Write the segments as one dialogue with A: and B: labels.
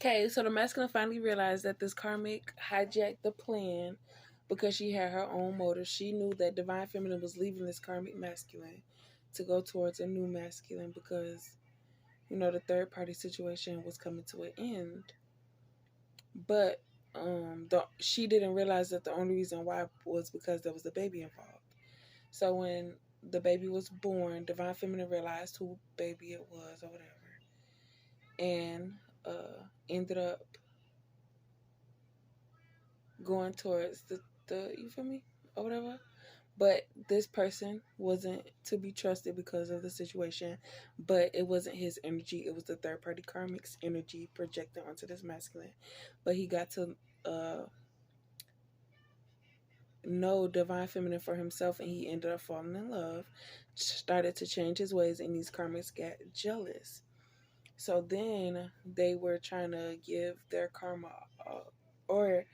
A: Okay, so the masculine finally realized that this karmic hijacked the plan because she had her own motive. She knew that divine feminine was leaving this karmic masculine to go towards a new masculine because, the third party situation was coming to an end. But she didn't realize that the only reason why was because there was a baby involved. So when the baby was born, divine feminine realized who baby it was or whatever, and ended up going towards the you feel me or whatever. But this person wasn't to be trusted because of the situation. But it wasn't his energy, it was the third party karmic's energy projected onto this masculine. But he got to know divine feminine for himself, and he ended up falling in love, started to change his ways, and these karmics got jealous. So then they were trying to give their karma, or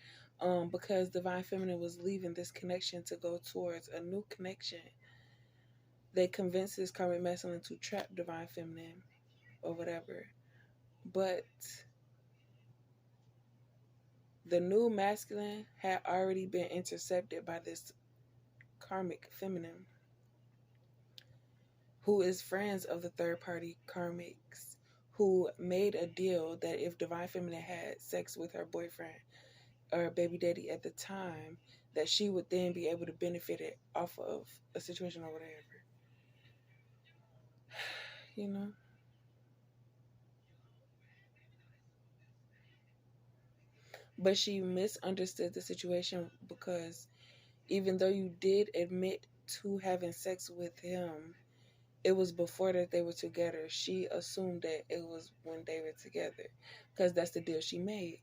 A: because divine feminine was leaving this connection to go towards a new connection, they convinced this karmic masculine to trap divine feminine or whatever. But the new masculine had already been intercepted by this karmic feminine, who is friends of the third party karmics, who made a deal that if divine feminine had sex with her boyfriend or baby daddy at the time, that she would then be able to benefit it off of a situation or whatever. you know but she misunderstood the situation, because even though you did admit to having sex with him, it was before that they were together. She assumed that it was when they were together, because that's the deal she made.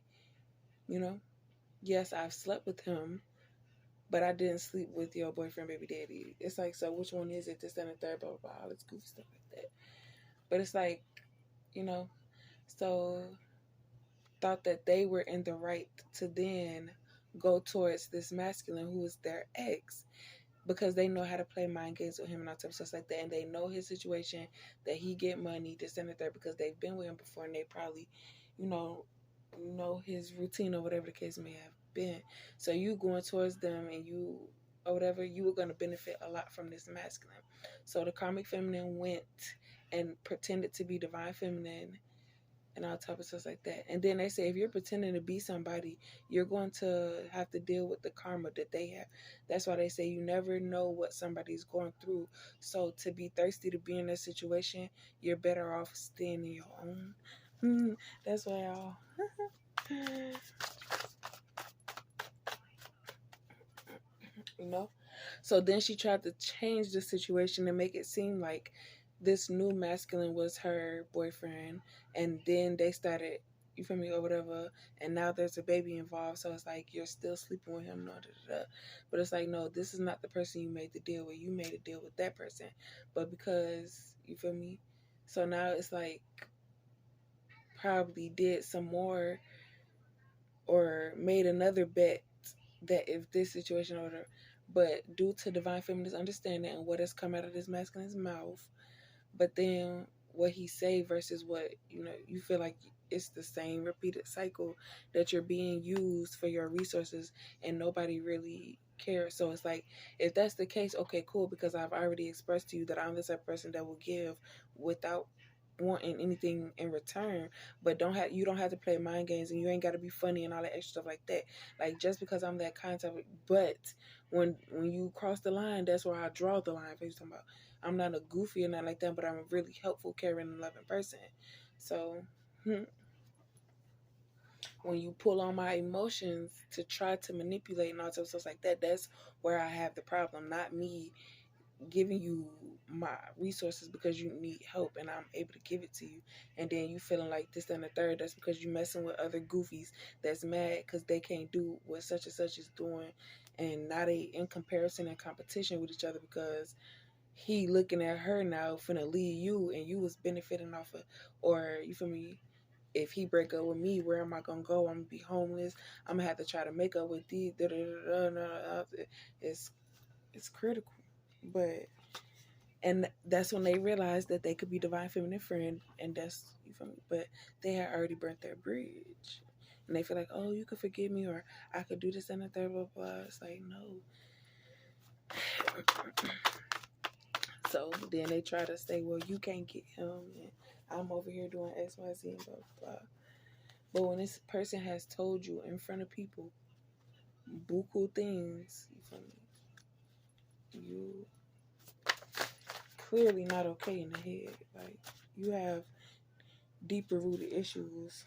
A: you know yes, I've slept with him, but I didn't sleep with your boyfriend baby daddy. It's like, so which one is it? This and the third, blah blah blah, all this goofy stuff like that. But it's like, you know so thought that they were in the right to then go towards this masculine who is their ex, because they know how to play mind games with him and all types of stuff like that, and they know his situation, that he get money, this and the third, because they've been with him before, and they probably, you know his routine or whatever the case may have been. So you going towards them, and you or whatever, you were going to benefit a lot from this masculine. So the karmic feminine went and pretended to be divine feminine and all type of stuff like that. And then they say, if you're pretending to be somebody, you're going to have to deal with the karma that they have. That's why they say you never know what somebody's going through. So to be thirsty to be in that situation, you're better off staying in your own. That's why y'all. you know. So then she tried to change the situation and make it seem like this new masculine was her boyfriend, and then they started, you feel me, or whatever, and now there's a baby involved. So it's like you're still sleeping with him, no, da, da, da. But it's like, no, this is not the person you made the deal with. You made a deal with that person, but because, you feel me. So now it's like probably did some more or made another bet that if this situation or whatever, but due to divine feminine's understanding and what has come out of this masculine's mouth, but then what he say versus what you feel like it's the same repeated cycle, that you're being used for your resources and nobody really cares. So it's like, if that's the case, okay, cool, because I've already expressed to you that I'm the type of person that will give without wanting anything in return. But you don't have to play mind games, and you ain't got to be funny and all that extra stuff like that. Like, just because I'm that kind of, but when you cross the line, that's where I draw the line. For you talking about, I'm not a goofy or nothing like that, but I'm a really helpful, caring, and loving person. So when you pull on my emotions to try to manipulate and all sorts of stuff like that, that's where I have the problem. Not me giving you my resources because you need help and I'm able to give it to you, and then you feeling like this and the third. That's because you messing with other goofies that's mad because they can't do what such and such is doing, and now they in comparison and competition with each other because he looking at her now finna leave you, and you was benefiting off of, or you feel me, if he break up with me, where am I gonna go? I'm gonna be homeless. I'm gonna have to try to make up with these. It's critical, but And that's when they realized that they could be divine feminine friend, and that's, you feel me? But they had already burnt their bridge, and they feel like, oh, you could forgive me, or I could do this and the third, blah blah. It's like, no. So then they try to say, well, you can't get him, and I'm over here doing X, Y, Z, and blah blah. But when this person has told you in front of people buku things, you feel me? You clearly not okay in the head. Like, you have deeper rooted issues.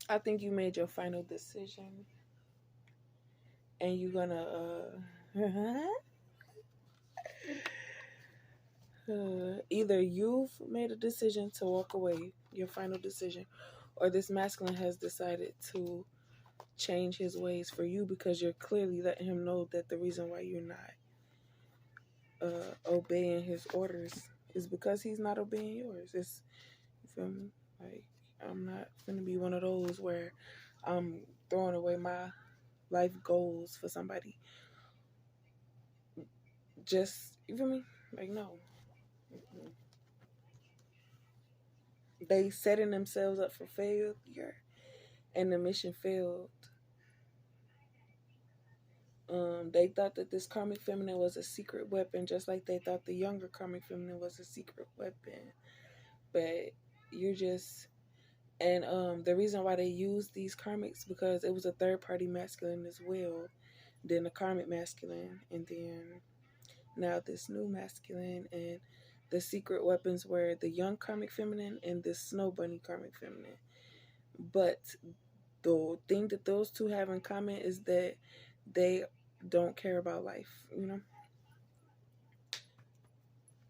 A: I think you made your final decision, and you're gonna either you've made a decision to walk away, your final decision, or this masculine has decided to change his ways for you, because you're clearly letting him know that the reason why you're not obeying his orders is because he's not obeying yours. It's, you feel me? Like, I'm not gonna be one of those where I'm throwing away my life goals for somebody. Just, you feel me? Like, no. They setting themselves up for failure, and the mission failed. They thought that this karmic feminine was a secret weapon, just like they thought the younger karmic feminine was a secret weapon. But you're just, and the reason why they used these karmics, because it was a third party masculine as well, then the karmic masculine, and then now this new masculine, and the secret weapons were the young karmic feminine and the snow bunny karmic feminine. But the thing that those two have in common is that they don't care about life, you know.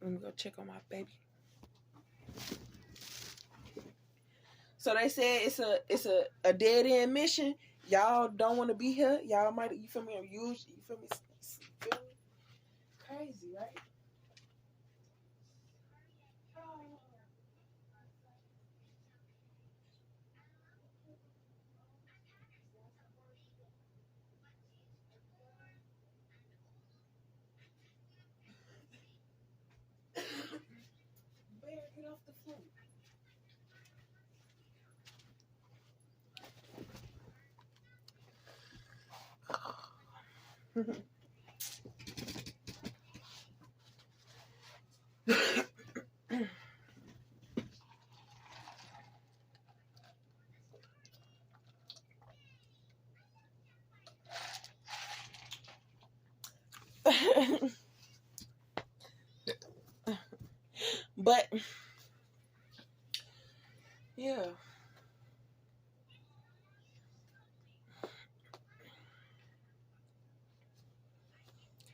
A: Let me go check on my baby. So they said it's a dead end mission. Y'all don't want to be here. Y'all might, you feel me? You feel me? Crazy, right? Bear, get off the floor. But yeah,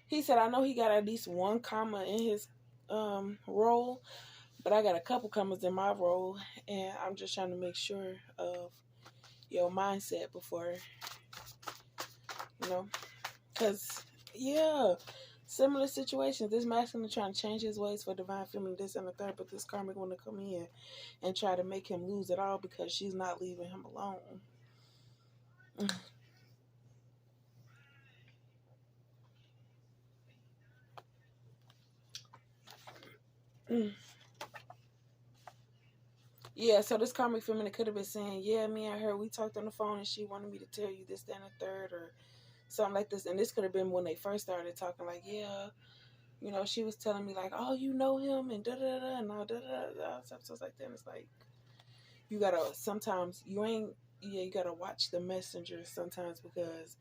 A: he said, I know he got at least one comma in his role, but I got a couple commas in my role, and I'm just trying to make sure of your mindset before, you know, because yeah, similar situations. This masculine trying to change his ways for divine feminine, this and the third, but this karmic want to come in and try to make him lose it all because she's not leaving him alone. Yeah, so this karmic feminine could have been saying, yeah, me and her, we talked on the phone and she wanted me to tell you this, that, and the third, or something like this. And this could have been when they first started talking, like, yeah, you know, she was telling me, like, oh, you know him, and da-da-da, and all da-da-da, stuff like that. And it's like, you gotta, sometimes, you gotta watch the messenger sometimes, because,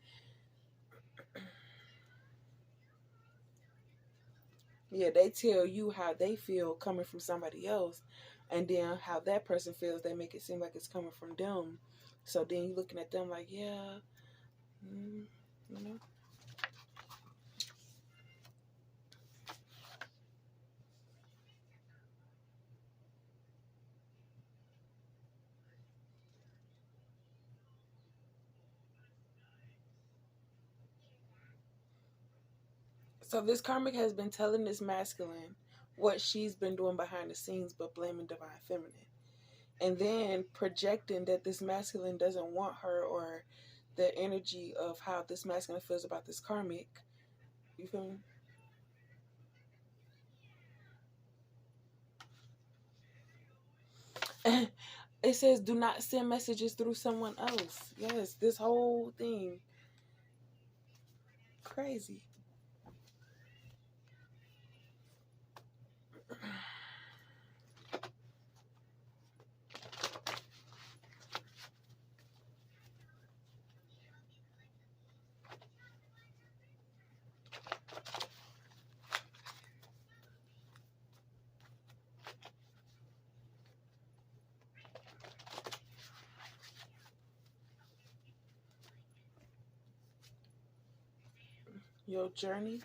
A: yeah, they tell you how they feel coming from somebody else, and then how that person feels, they make it seem like it's coming from them. So then you're looking at them like, yeah, you know. So this karmic has been telling this masculine what she's been doing behind the scenes, but blaming divine feminine. And then projecting that this masculine doesn't want her, or the energy of how this masculine feels about this karmic. You feel me? It says do not send messages through someone else. Yes, this whole thing. Crazy. Your journey.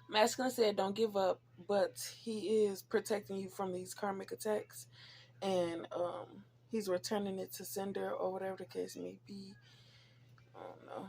A: Masculine said, "Don't give up," but he is protecting you from these karmic attacks, and he's returning it to sender or whatever the case may be. I don't know.